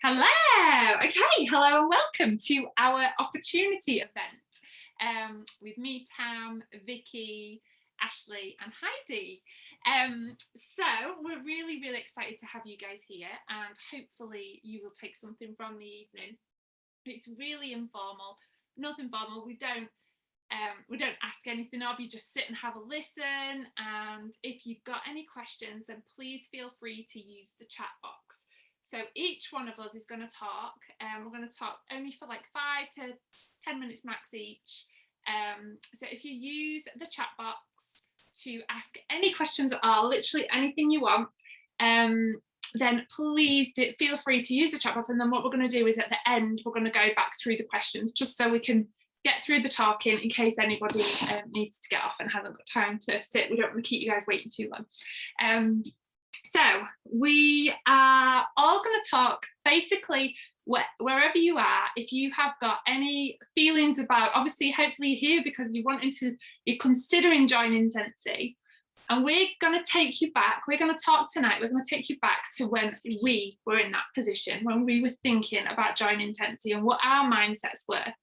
Hello. Okay, hello and welcome to our opportunity event with me, Tam, Vicky, Ashley, and Heidi. So we're really excited to have you guys here, and hopefully you will take something from the evening. It's really informal, nothing formal. We don't ask anything of you. Just sit and have a listen. And if you've got any questions, then please feel free to use the chat box. So each one of us is going to talk. We're going to talk only for like 5 to 10 minutes max each. So if you use the chat box to ask any questions at all, literally anything you want, then please feel free to use the chat box. And then what we're going to do is at the end, we're going to go back through the questions just so we can get through the talking in case anybody needs to get off and hasn't got time to sit. We don't want to keep you guys waiting too long. So we are all going to talk basically wherever you are. If you have got any feelings about, obviously, hopefully you're here because you're considering joining Scentsy, and we're going to take you back. We're going to talk tonight. We're going to take you back to when we were in that position, when we were thinking about joining Scentsy and what our mindsets were.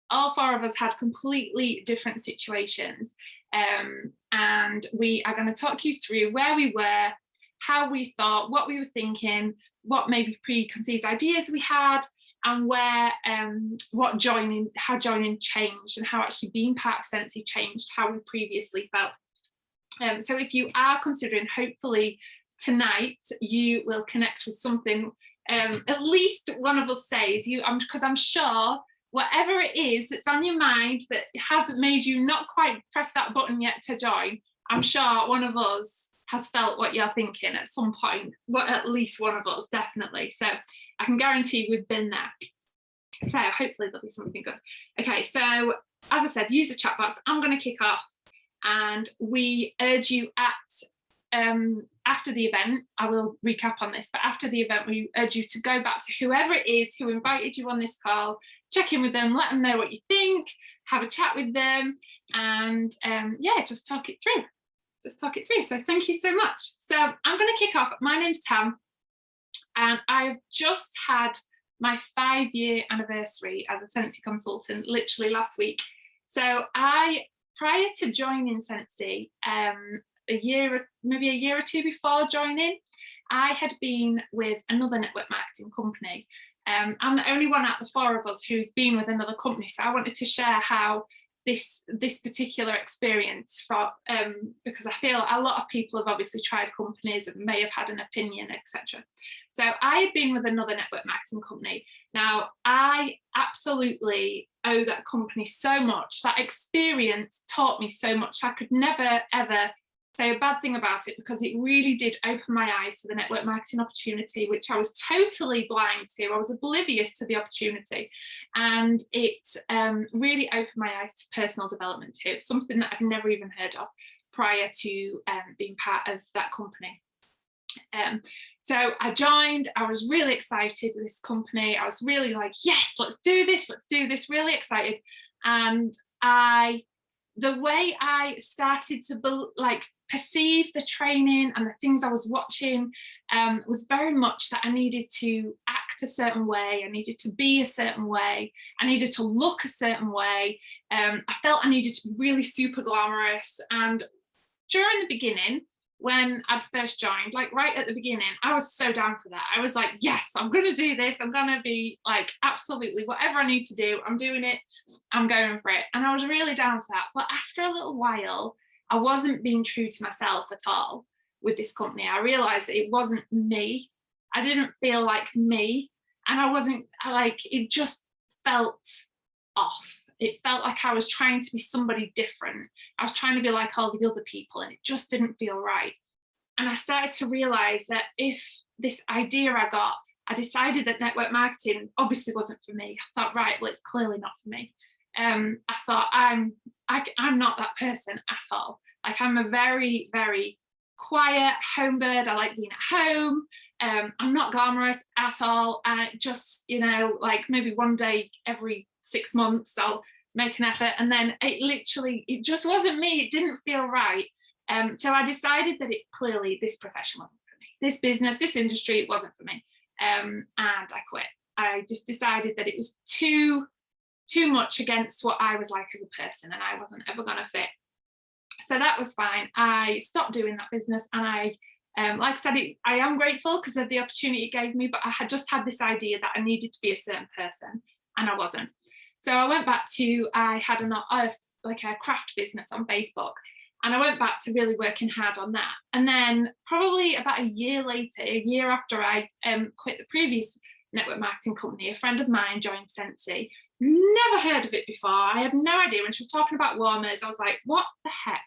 All 4 of us had completely different situations, and we are going to talk you through where we were, how we thought, what we were thinking, what maybe preconceived ideas we had, and how joining changed, and how actually being part of Scentsy changed how we previously felt. So if you are considering, hopefully tonight you will connect with something at least one of us says, because I'm sure whatever it is that's on your mind that hasn't made you not quite press that button yet to join, I'm sure one of us has felt what you're thinking at some point. Well, at least one of us, definitely. So I can guarantee we've been there. So hopefully there'll be something good. Okay, so as I said, use the chat box. I'm going to kick off, and we urge you after the event, I will recap on this, but after the event, we urge you to go back to whoever it is who invited you on this call, check in with them, let them know what you think, have a chat with them, and just talk it through. So thank you so much. So I'm going to kick off. My name's Tam, and I've just had my 5-year anniversary as a Scentsy consultant literally last week. So prior to joining Scentsy, maybe a year or 2 before joining, I had been with another network marketing company. I'm the only one out of the 4 of us who's been with another company, so I wanted to share how this particular experience because I feel a lot of people have obviously tried companies and may have had an opinion, etc. So I had been with another network marketing company. Now, I absolutely owe that company so much. That experience taught me so much. I could never, ever say a bad thing about it, because it really did open my eyes to the network marketing opportunity, which I was totally blind to. I was oblivious to the opportunity, and it really opened my eyes to personal development too, something that I've never even heard of prior to being part of that company. So I joined. I was really excited with this company. I was really like, yes, let's do this, really excited. And the way I started to perceive the training and the things I was watching was very much that I needed to act a certain way, I needed to be a certain way, I needed to look a certain way. I felt I needed to be really super glamorous. And during the beginning, when I'd first joined, like right at the beginning, I was so down for that. I was like, yes, I'm going to do this. I'm going to be like, absolutely, whatever I need to do, I'm doing it. I'm going for it. And I was really down for that. But after a little while, I wasn't being true to myself at all with this company. I realized that it wasn't me. I didn't feel like me. And it just felt off. It felt like I was trying to be somebody different. I was trying to be like all the other people, and it just didn't feel right. And I started to realize that if this idea I decided that network marketing obviously wasn't for me. I thought, right, well, it's clearly not for me. I thought I'm not that person at all. Like, I'm a very, very quiet home bird. I like being at home. I'm not glamorous at all. And it just, like maybe one day every 6 months I'll make an effort, and then it just wasn't me. It didn't feel right. So I decided that this profession wasn't for me. This business, this industry, it wasn't for me. and I quit. I just decided that it was too much against what I was like as a person, and I wasn't ever going to fit. So that was fine. I stopped doing that business, and like I said, I am grateful because of the opportunity it gave me, but I had just had this idea that I needed to be a certain person, and I wasn't. So I went back to, I had like a craft business on Facebook, and I went back to really working hard on that. And then probably about a year later, a year after I quit the previous network marketing company, a friend of mine joined Scentsy. Never heard of it before. I had no idea. When she was talking about warmers, I was like, what the heck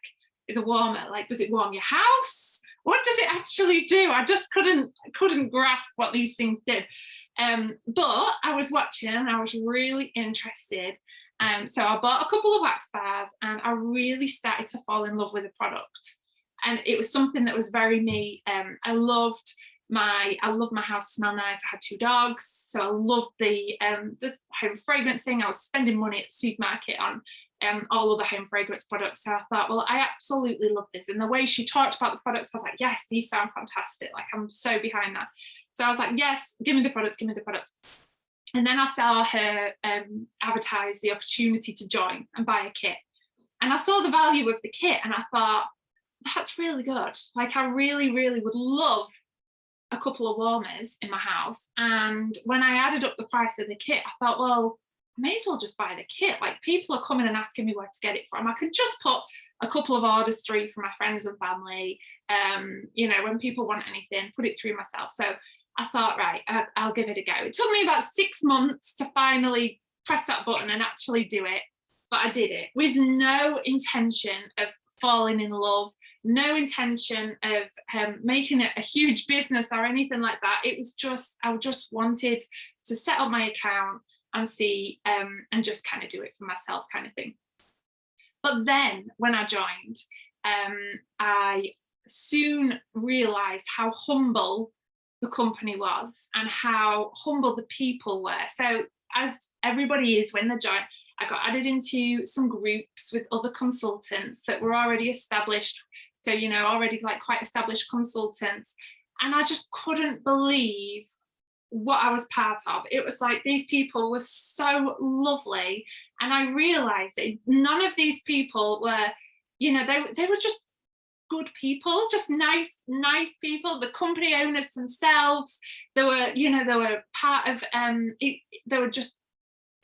is a warmer? Like, does it warm your house? What does it actually do? I just couldn't grasp what these things did. But I was watching and I was really interested. So I bought a couple of wax bars and I really started to fall in love with the product. And it was something that was very me. I love my house to smell nice. I had 2 dogs, so I loved the home fragrance thing. I was spending money at the supermarket on all of the home fragrance products. So I thought, well, I absolutely love this. And the way she talked about the products, I was like, yes, these sound fantastic. Like, I'm so behind that. So I was like, yes, give me the products, give me the products. And then I saw her advertise the opportunity to join and buy a kit. And I saw the value of the kit and I thought, that's really good. Like, I really, really would love a couple of warmers in my house. And when I added up the price of the kit, I thought, well, I may as well just buy the kit. Like, people are coming and asking me where to get it from. I could just put a couple of orders through for my friends and family. When people want anything, put it through myself. So I thought, right, I'll give it a go. It took me about 6 months to finally press that button and actually do it. But I did it with no intention of falling in love, no intention of making it a huge business or anything like that. It was just, I just wanted to set up my account and see and just kind of do it for myself, kind of thing. But then when I joined, I soon realized how humble the company was and how humble the people were. So as everybody is when they join, I got added into some groups with other consultants that were already established. So, already like quite established consultants. And I just couldn't believe what I was part of. It was like, these people were so lovely. And I realized that none of these people were, they were just good people, just nice people. The company owners themselves, they were part of, they were just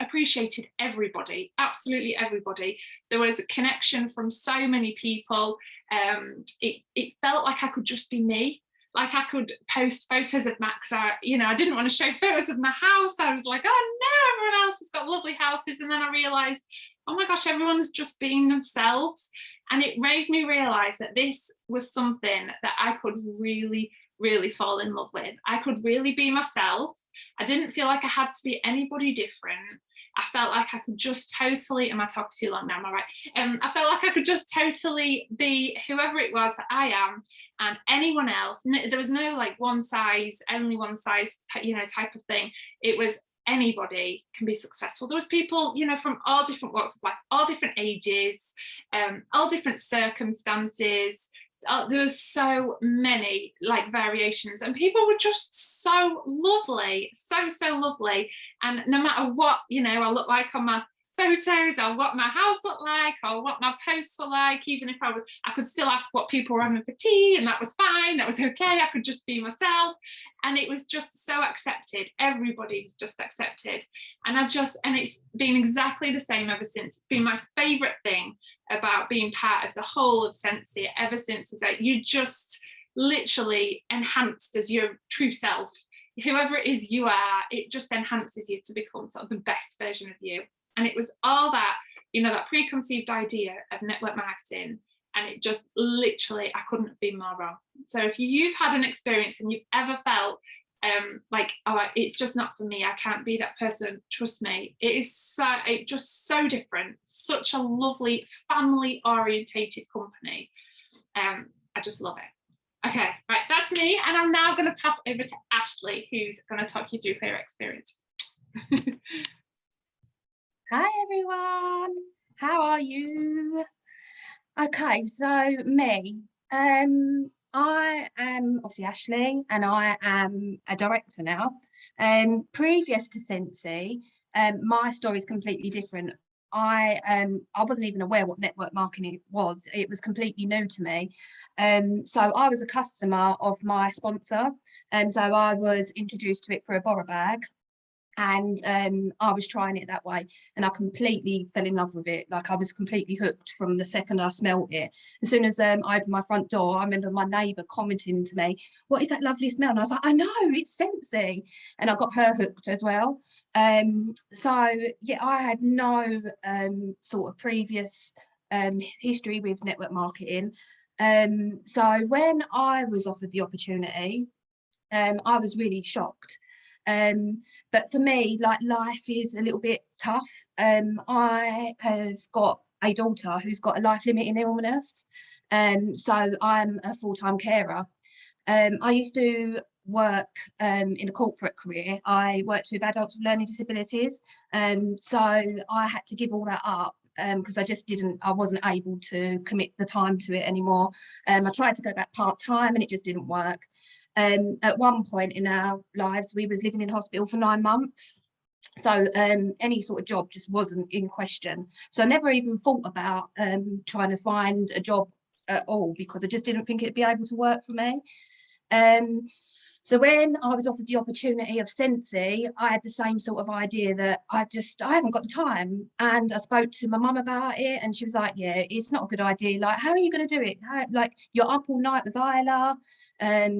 appreciated everybody, absolutely everybody. There was a connection from so many people. It felt like I could just be me. Like, I could post photos of Matt because I didn't want to show photos of my house. I was like, oh no, everyone else has got lovely houses. And then I realized, oh my gosh, everyone's just being themselves. And it made me realize that this was something that I could really, really fall in love with. I could really be myself. I didn't feel like I had to be anybody different. I felt like I could just totally, am I talking too long now? Am I right? I felt like I could just totally be whoever it was that I am, and anyone else. There was no like one size, only one size, type of thing. It was anybody can be successful. There was people, from all different walks of life, all different ages, all different circumstances. There was so many like variations, and people were just so lovely, so lovely. And no matter what I look like on my photos, or what my house looked like, or what my posts were like, even if I could still ask what people were having for tea, and that was fine, that was okay. I could just be myself, and it was just so accepted. Everybody was just accepted, and it's been exactly the same ever since. It's been my favorite thing about being part of the whole of Scentsy ever since, is that you just literally enhanced as your true self. Whoever it is you are, it just enhances you to become sort of the best version of you. And it was all that, that preconceived idea of network marketing. And it just literally, I couldn't have been more wrong. So if you've had an experience and you've ever felt like, oh, it's just not for me, I can't be that person, trust me, it's just so different. Such a lovely family orientated company. I just love it. Okay, right, that's me. And I'm now going to pass over to Ashley, who's going to talk you through her experience. Hi everyone, how are you? Okay, so me, I am obviously Ashley, and I am a director now. Previous to Scentsy, my story is completely different. I wasn't even aware what network marketing was. It was completely new to me. So I was a customer of my sponsor, and so I was introduced to it for a borrow bag. And I was trying it that way, and I completely fell in love with it. Like, I was completely hooked from the second I smelled it. As soon as I opened my front door, I remember my neighbour commenting to me, "What is that lovely smell?" And I was like, "I know, it's Scentsy," and I got her hooked as well. So yeah, I had no sort of previous history with network marketing. So when I was offered the opportunity, I was really shocked. But for me, like, life is a little bit tough. I have got a daughter who's got a life-limiting illness, so I'm a full-time carer. I used to work in a corporate career. I worked with adults with learning disabilities, so I had to give all that up because I wasn't able to commit the time to it anymore. I tried to go back part-time and it just didn't work. At one point in our lives, we was living in hospital for 9 months. So any sort of job just wasn't in question. So I never even thought about trying to find a job at all, because I just didn't think it'd be able to work for me. Um, so when I was offered the opportunity of Scentsy, I had the same sort of idea that I haven't got the time. And I spoke to my mum about it, and she was like, "Yeah, it's not a good idea. Like, how are you going to do it? Like, you're up all night with Isla,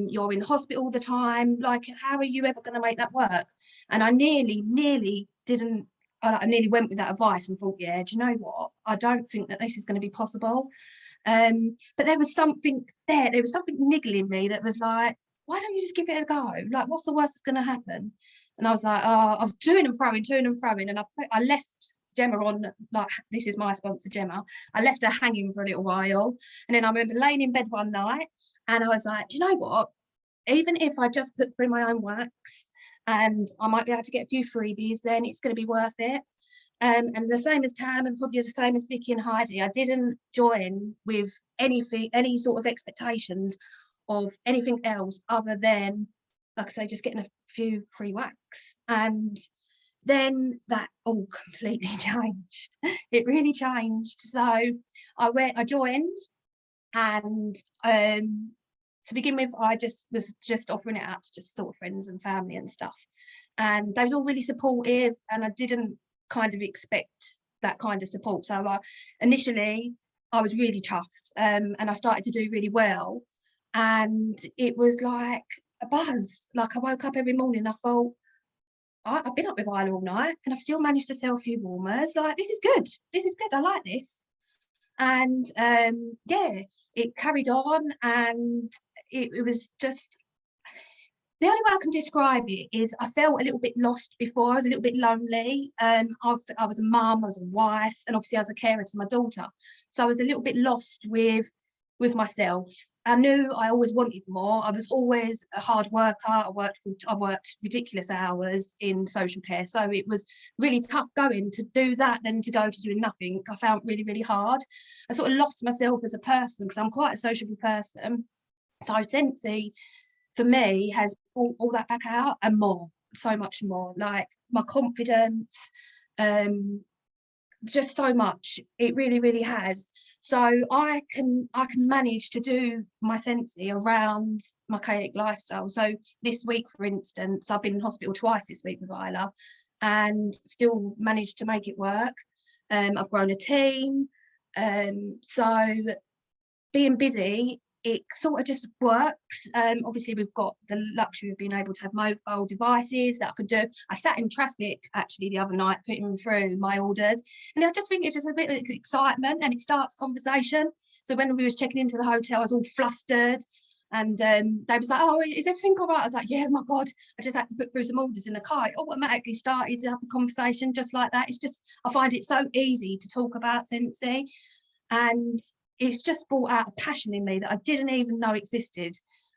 you're in hospital all the time. Like, how are you ever going to make that work?" And I nearly didn't. I nearly went with that advice and thought, "Yeah, do you know what? I don't think that this is going to be possible." But there was something there. There was something niggling me that was like, "Why don't you just give it a go? Like, what's the worst that's going to happen?" And I was like, "Oh," I was toing and throwing, and I left Gemma on, like, this is my sponsor, Gemma. I left her hanging for a little while, and then I remember laying in bed one night, and I was like, "Do you know what? Even if I just put through my own wax, and I might be able to get a few freebies, then it's going to be worth it." And the same as Tam, and probably the same as Vicky and Heidi, I didn't join with anything, any sort of expectations of anything else other than, like I say, just getting a few free wax. And then that all completely changed. It really changed. So I joined, and to begin with, I was just offering it out to just sort of friends and family and stuff. And they was all really supportive, and I didn't kind of expect that kind of support. So initially I was really chuffed, and I started to do really well. And it was like a buzz. Like, I woke up every morning, I thought, I've been up with Isla all night and I've still managed to sell a few warmers. Like, this is good. This is good. I like this. And yeah, it carried on, and it was just, the only way I can describe it is I felt a little bit lost before. I was a little bit lonely. I was a mum, I was a wife, and obviously I was a carer to my daughter. So I was a little bit lost with myself. I knew I always wanted more. I was always a hard worker. I worked ridiculous hours in social care. So it was really tough going to do that, then to go to doing nothing. I found really, really hard. I sort of lost myself as a person, because I'm quite a sociable person. So Scentsy, for me, has all that back out and more, so much more. Like, my confidence, just so much. It really, really has. So I can manage to do my Scentsy around my chaotic lifestyle. So this week, for instance, I've been in hospital twice this week with Isla, and still managed to make it work. I've grown a team. So being busy, it sort of just works. Obviously, we've got the luxury of being able to have mobile devices that I could do. I sat in traffic actually the other night putting through my orders, and I just think it's just a bit of excitement, and it starts conversation. So when we was checking into the hotel, I was all flustered, and they was like, "Oh, is everything all right?" I was like, "Yeah, oh my God, I just had to put through some orders in the car." It automatically started to have a conversation just like that. It's just, I find it so easy to talk about Scentsy, and it's just brought out a passion in me that I didn't even know existed.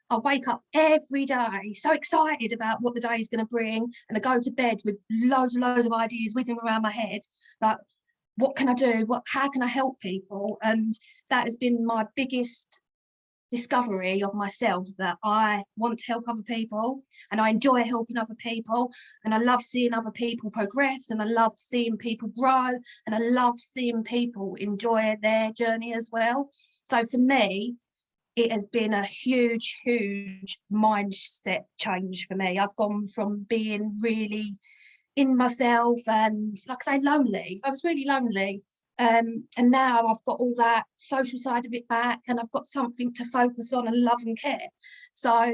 I wake up every day so excited about what the day is going to bring, and I go to bed with loads and loads of ideas whizzing around my head. Like, what can I do? How can I help people? And that has been my biggest discovery of myself that I want to help other people, and I enjoy helping other people, and I love seeing other people progress, and I love seeing people grow, and I love seeing people enjoy their journey as well. So for me, it has been a huge, huge mindset change for me. I've gone from being really in myself and, like I say, lonely. I was really lonely. And now I've got all that social side of it back, and I've got something to focus on and love and care. So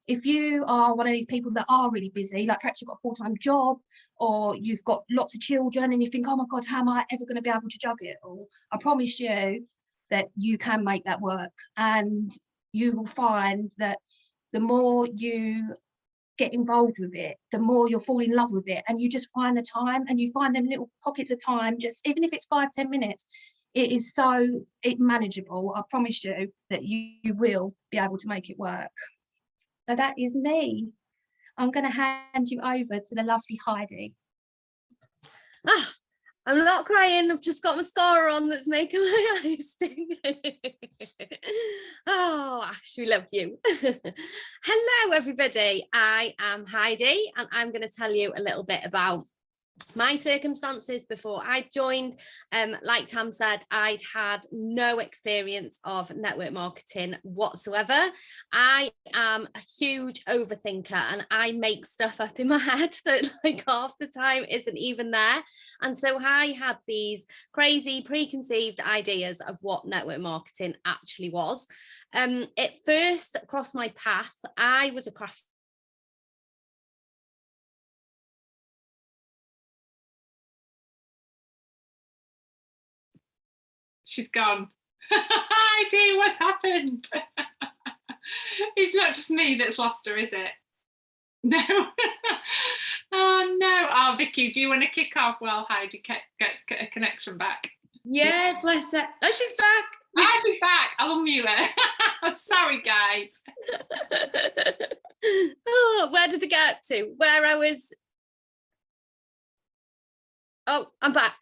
if you are one of these people that are really busy, like perhaps you've got a full-time job, or you've got lots of children and you think, oh my God, how am I ever going to be able to juggle it all? I promise you that you can make that work, and you will find that the more you get involved with it, the more you'll fall in love with it, and you just find the time, and you find them little pockets of time, just even if it's 5-10 minutes. It is so manageable. I promise you that you will be able to make it work. So that is me. I'm going to hand you over to the lovely Heidi. I'm not crying, I've just got mascara on that's making my eyes sting. Oh, Ash, we love you. Hello, everybody. I am Heidi, and I'm going to tell you a little bit about my circumstances before I joined. Like Tam said, I'd had no experience of network marketing whatsoever. I am a huge overthinker, and I make stuff up in my head that like half the time isn't even there. And so I had these crazy preconceived ideas of what network marketing actually was. It first crossed my path. I was a craft She's gone. Heidi, what's happened? It's not just me that's lost her, is it? No. Oh no. Oh, Vicky, do you want to kick off while Heidi gets a connection back? Yeah, bless her. Oh, she's back. Oh, she's back. I'll unmute her. Sorry, guys. Oh, where did I get to? Where I was. Oh, I'm back.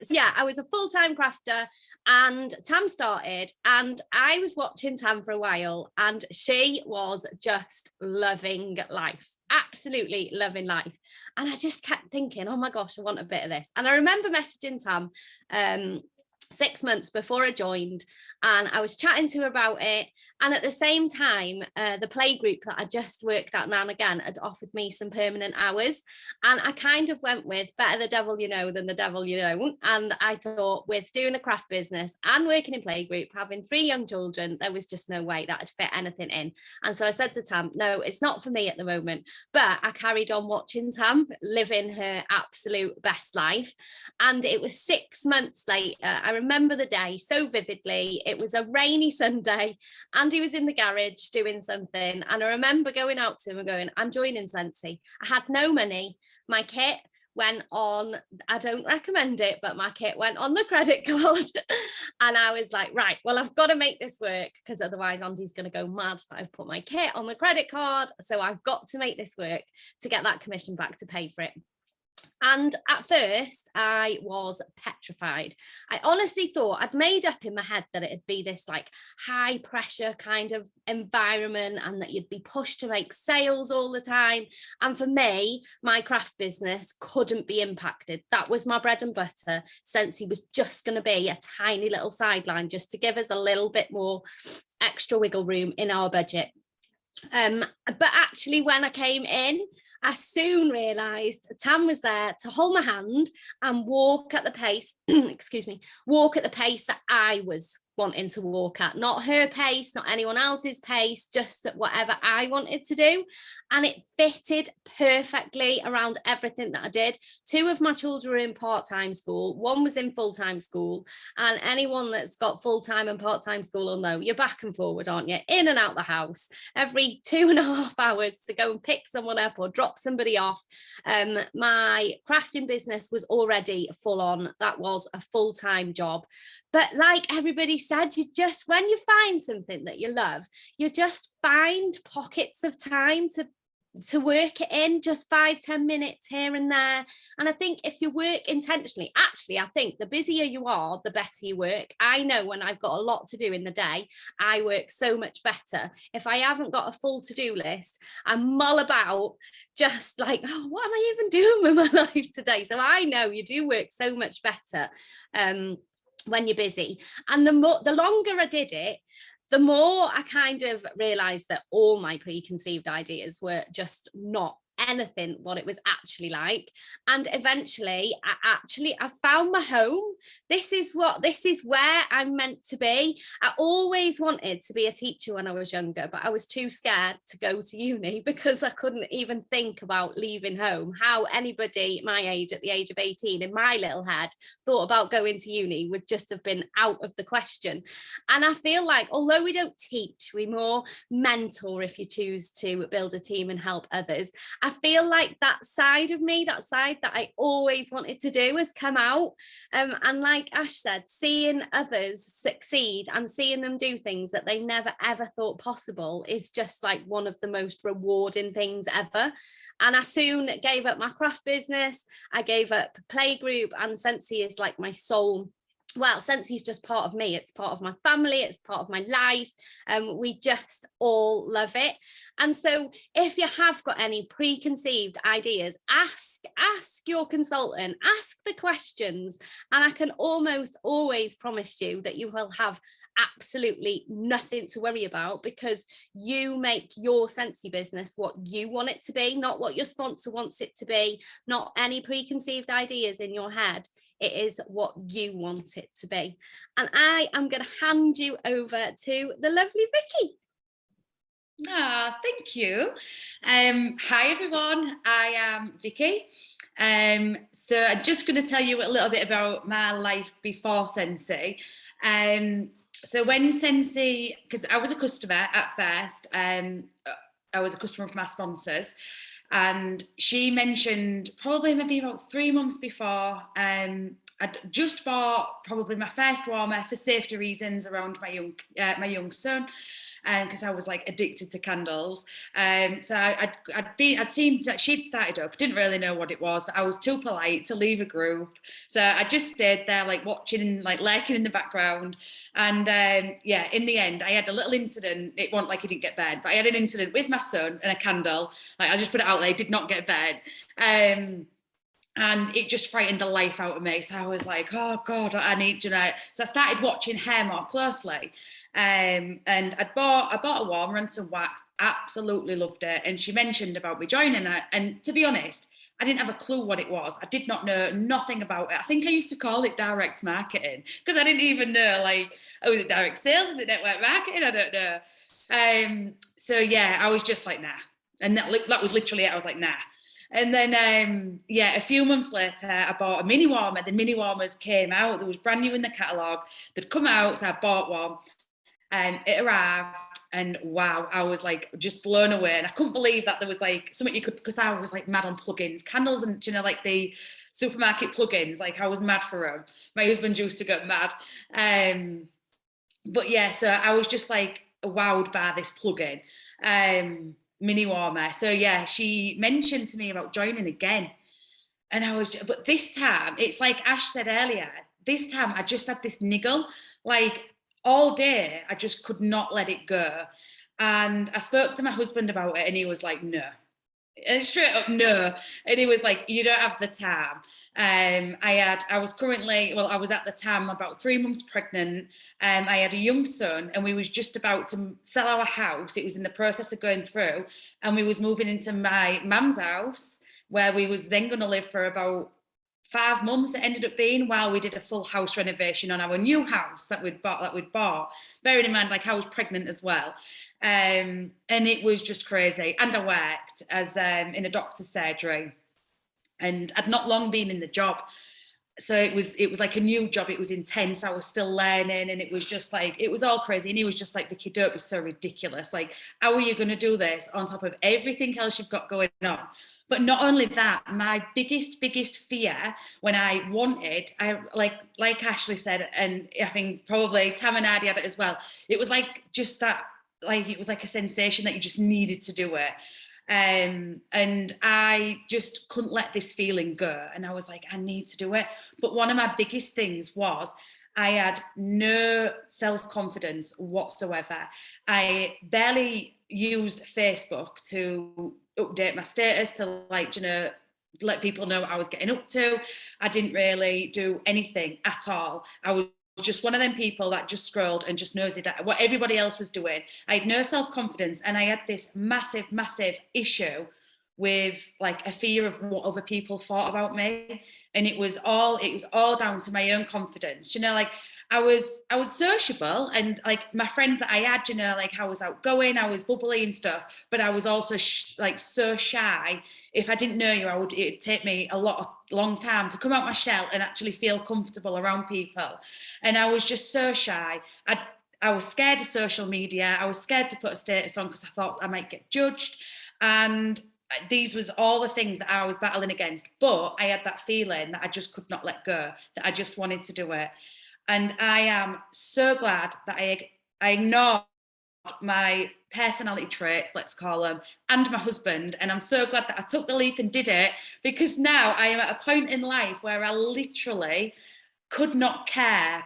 So yeah, I was a full-time crafter, and Tam started, and I was watching Tam for a while, and she was just loving life, absolutely loving life. And I just kept thinking, oh my gosh, I want a bit of this. And I remember messaging Tam 6 months before I joined, and I was chatting to her about it. And at the same time, the play group that I just worked at now and again had offered me some permanent hours, and I kind of went with better the devil you know than the devil you don't. And I thought, with doing a craft business and working in play group, having 3 young children, there was just no way that I'd fit anything in. And so I said to Tam, no, it's not for me at the moment. But I carried on watching Tam living her absolute best life. And it was 6 months later, I remember the day so vividly. It was a rainy Sunday, and he was in the garage doing something. And I remember going out to him and going, I'm joining Scentsy. I had no money. My kit went on, I don't recommend it, but my kit went on the credit card. And I was like, right, well, I've got to make this work, because otherwise Andy's going to go mad that I've put my kit on the credit card. So I've got to make this work to get that commission back to pay for it. And at first I was petrified. I honestly thought, I'd made up in my head that it'd be this like high pressure kind of environment, and that you'd be pushed to make sales all the time. And for me, my craft business couldn't be impacted. That was my bread and butter. Scentsy was just going to be a tiny little sideline, just to give us a little bit more extra wiggle room in our budget. But actually, when I came in, I soon realised Tam was there to hold my hand and walk at the pace, walk at the pace that I was wanting to walk at, not her pace, not anyone else's pace, just at whatever I wanted to do. And it fitted perfectly around everything that I did. 2 of my children were in part-time school, 1 was in full-time school. And anyone that's got full-time and part-time school will know you're back and forward, aren't you? In and out the house every 2.5 hours to go and pick someone up or drop somebody off. My crafting business was already full on. That was a full-time job. But like everybody said, you just, when you find something that you love, you just find pockets of time to to work it in, just 5-10 minutes here and there. And I think if you work intentionally, actually, I think the busier you are, the better you work. I know when I've got a lot to do in the day, I work so much better. If I haven't got a full to-do list, I mull about just like, oh, what am I even doing with my life today? So I know you do work so much better when you're busy. And the longer I did it, the more I kind of realized that all my preconceived ideas were just not anything what it was actually like. And eventually I found my home. This is where I'm meant to be. I always wanted to be a teacher when I was younger, but I was too scared to go to uni because I couldn't even think about leaving home. How anybody my age, at the age of 18, in my little head, thought about going to uni would just have been out of the question. And I feel like, although we don't teach, we more mentor if you choose to build a team and help others. I feel like that side of me, that side that I always wanted to do, has come out. And like Ash said, seeing others succeed and seeing them do things that they never ever thought possible is just like one of the most rewarding things ever. And I soon gave up my craft business. I gave up playgroup, and Scentsy is like my soul. Well, Scentsy is just part of me. It's part of my family. It's part of my life. We just all love it. And so if you have got any preconceived ideas, ask your consultant, ask the questions. And I can almost always promise you that you will have absolutely nothing to worry about, because you make your Scentsy business what you want it to be, not what your sponsor wants it to be, not any preconceived ideas in your head. It is what you want it to be. And I am going to hand you over to the lovely Vicky. Thank you. Hi everyone, I am Vicky. So I'm just going to tell you a little bit about my life before Scentsy. So when Scentsy, because I was a customer at first, I was a customer of my sponsors, and she mentioned probably maybe about 3 months before, I'd just bought probably my first warmer for safety reasons around my young son, because I was like addicted to candles. So I'd seen that she'd started up, didn't really know what it was, but I was too polite to leave a group. So I just stayed there like watching and like lurking in the background. And yeah, in the end, I had a little incident. It wasn't like he didn't get burned, but I had an incident with my son and a candle. Like, I just put it out there, he did not get burned. And it just frightened the life out of me. So I was like, oh God, I need, you know. So I started watching her more closely. And I bought a warmer and some wax, absolutely loved it. And she mentioned about me joining it. And to be honest, I didn't have a clue what it was. I did not know nothing about it. I think I used to call it direct marketing, because I didn't even know, like, oh, is it direct sales? Is it network marketing? I don't know. So yeah, I was just like, nah. And that was literally it. I was like, nah. And then, yeah, a few months later, I bought a mini warmer. The mini warmers came out. They was brand new in the catalogue. They'd come out, so I bought one. And it arrived, and wow, I was like just blown away. And I couldn't believe that there was like something you could, because I was like mad on plugins, candles, and, you know, like the supermarket plugins. Like, I was mad for them. My husband used to get mad. But yeah, so I was just like wowed by this plugin. Mini warmer. So yeah, she mentioned to me about joining again, and I was, but this time it's like Ash said earlier, this time I just had this niggle, like all day I just could not let it go. And I spoke to my husband about it, and he was like, no, and straight up no. And he was like, you don't have the time. I was at the time about 3 months pregnant. I had a young son, and we was just about to sell our house. It was in the process of going through, and we was moving into my mum's house, where we was then going to live for about 5 months. It ended up being, while we did a full house renovation on our new house that we'd bought. Bearing in mind, like, I was pregnant as well. And it was just crazy. And I worked as in a doctor's surgery, and I'd not long been in the job. So it was like a new job. It was intense. I was still learning, and it was just like, it was all crazy. And he was just like, Vicky, don't be so ridiculous. Like, how are you going to do this on top of everything else you've got going on? But not only that, my biggest fear when I wanted, like Ashley said, and I think probably Tam and Adi had it as well, it was like just that, like, it was like a sensation that you just needed to do it. And I just couldn't let this feeling go. And I was like, I need to do it. But one of my biggest things was I had no self-confidence whatsoever. I barely used Facebook to update my status, to like, let people know what I was getting up to. I didn't really do anything at all. I was just one of them people that just scrolled and just knows what everybody else was doing. I had no self-confidence, and I had this massive issue with like a fear of what other people thought about me. And it was all down to my own confidence. Like I was sociable, and like my friends that I had, like I was outgoing, I was bubbly and stuff, but I was also like so shy. If I didn't know you, it'd take me a long time to come out my shell and actually feel comfortable around people. And I was just so shy. I was scared of social media. I was scared to put a status on because I thought I might get judged. And these was all the things that I was battling against. But I had that feeling that I just could not let go, that I just wanted to do it. And I am so glad that I ignored my personality traits, let's call them, and my husband. And I'm so glad that I took the leap and did it, because now I am at a point in life where I literally could not care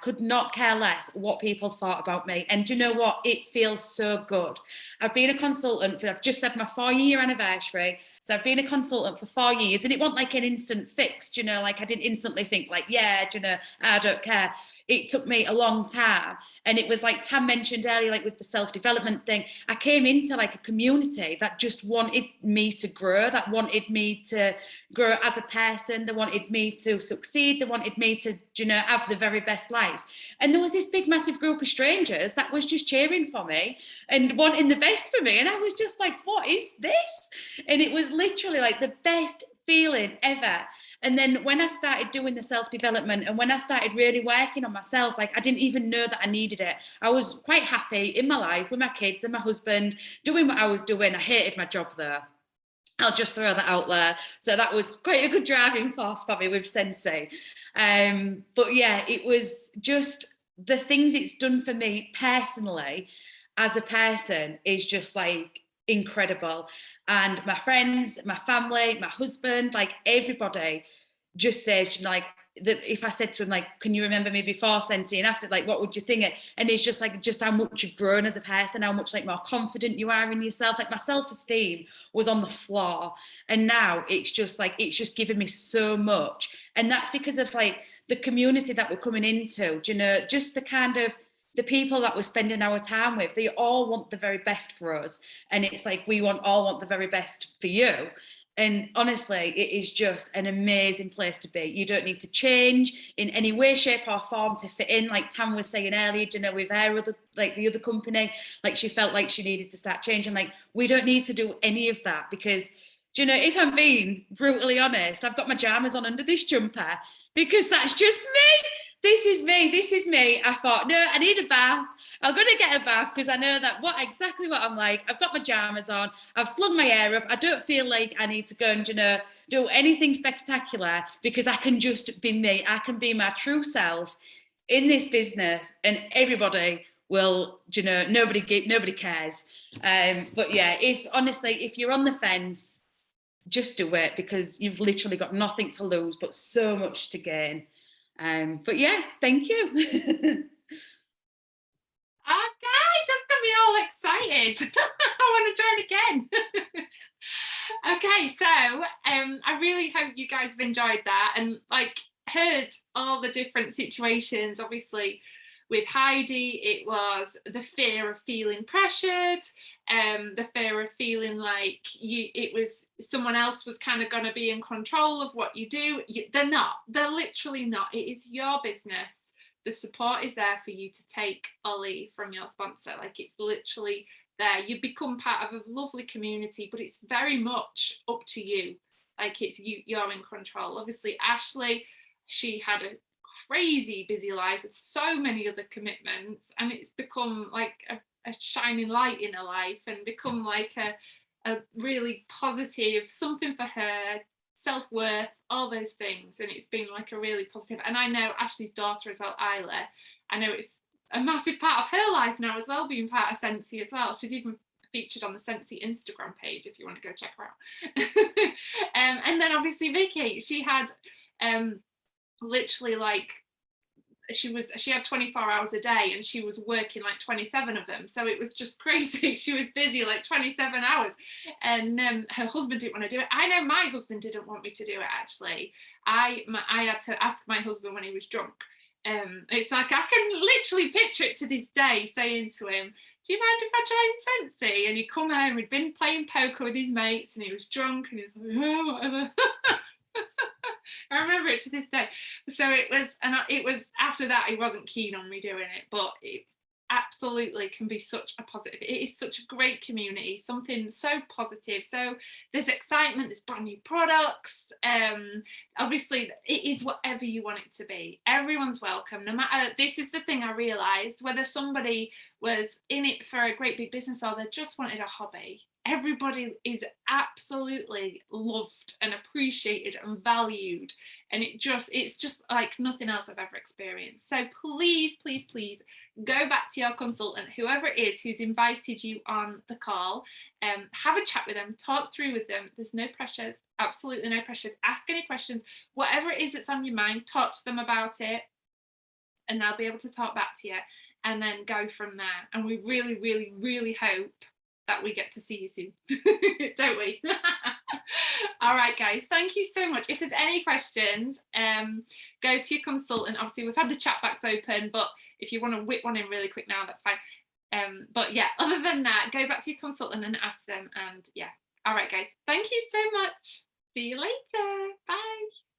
less what people thought about me. And do you know what? It feels so good. I've been a consultant I've just had my 4-year anniversary. So I've been a consultant for 4 years, and it wasn't like an instant fix, like I didn't instantly think like, yeah, I don't care. It took me a long time. And it was like Tam mentioned earlier, like with the self-development thing, I came into like a community that just wanted me to grow, that wanted me to grow as a person. They wanted me to succeed. They wanted me to, have the very best life. And there was this big, massive group of strangers that was just cheering for me and wanting the best for me. And I was just like, what is this? And it was literally like the best feeling ever. And then when I started doing the self-development, and when I started really working on myself, like I didn't even know that I needed it. I was quite happy in my life with my kids and my husband doing what I was doing. I hated my job though. I'll just throw that out there. So that was quite a good driving force for me with Scentsy. But yeah, it was just the things it's done for me personally as a person is just like incredible. And my friends, my family, my husband, like everybody just says, like, that if I said to him, like, can you remember me before Scentsy and after, like, what would you think it? And it's just like, just how much you've grown as a person, how much like more confident you are in yourself. Like my self-esteem was on the floor, and now it's just like, it's just given me so much. And that's because of like the community that we're coming into, just the kind of the people that we're spending our time with. They all want the very best for us, and it's like we all want the very best for you. And honestly, it is just an amazing place to be. You don't need to change in any way, shape or form to fit in. Like Tam was saying earlier, with her the other company, like she felt like she needed to start changing. Like we don't need to do any of that, because, if I'm being brutally honest, I've got my pajamas on under this jumper because that's just me. This is me. I thought, no, I need a bath. I'm going to get a bath because I know that exactly what I'm like. I've got my pajamas on. I've slung my hair up. I don't feel like I need to go and, do anything spectacular, because I can just be me. I can be my true self in this business, and everybody will, nobody cares. But yeah, if you're on the fence, just do it, because you've literally got nothing to lose, but so much to gain. But yeah, thank you. Guys, that's got me all excited. I want to join again. Okay, so I really hope you guys have enjoyed that and like heard all the different situations. Obviously, with Heidi, it was the fear of feeling pressured, the fear of feeling like it was someone else was kind of going to be in control of what you do. They're not. They're literally not. It is your business. The support is there for you to take or leave from your sponsor. Like it's literally there. You become part of a lovely community, but it's very much up to you. Like it's you're in control. Obviously, Ashley, she had a crazy busy life with so many other commitments, and it's become like a shining light in her life and become like a really positive something for her, self-worth, all those things. And it's been like a really positive. And I know Ashley's daughter as well, Isla, I know it's a massive part of her life now as well, being part of Scentsy as well. She's even featured on the Scentsy Instagram page if you want to go check her out. And then obviously Vicky, she had literally like, she had 24 hours a day and she was working like 27 of them, so it was just crazy. She was busy like 27 hours, and her husband didn't want to do it. I know my husband didn't want me to do it, actually. I had to ask my husband when he was drunk. It's like I can literally picture it to this day, saying to him, do you mind if I join Scentsy? And he'd come home, he'd been playing poker with his mates and he was drunk and he was like, yeah, whatever. I remember it to this day. So it was after that he wasn't keen on me doing it, but it absolutely can be such a positive. It is such a great community, something so positive. So there's excitement, there's brand new products. Obviously it is whatever you want it to be. Everyone's welcome, no matter. This is the thing I realized, whether somebody was in it for a great big business or they just wanted a hobby, everybody is absolutely loved and appreciated and valued, and it's just like nothing else I've ever experienced. So please go back to your consultant, whoever it is who's invited you on the call, have a chat with them, talk through with them. There's no pressures, absolutely no pressures. Ask any questions, whatever it is that's on your mind, talk to them about it and they'll be able to talk back to you, and then go from there. And we really hope that we get to see you soon, don't we? All right, guys, thank you so much. If there's any questions, go to your consultant. Obviously, we've had the chat box open, but if you want to whip one in really quick now, that's fine. But yeah, other than that, go back to your consultant and ask them. And yeah, all right, guys, thank you so much. See you later. Bye.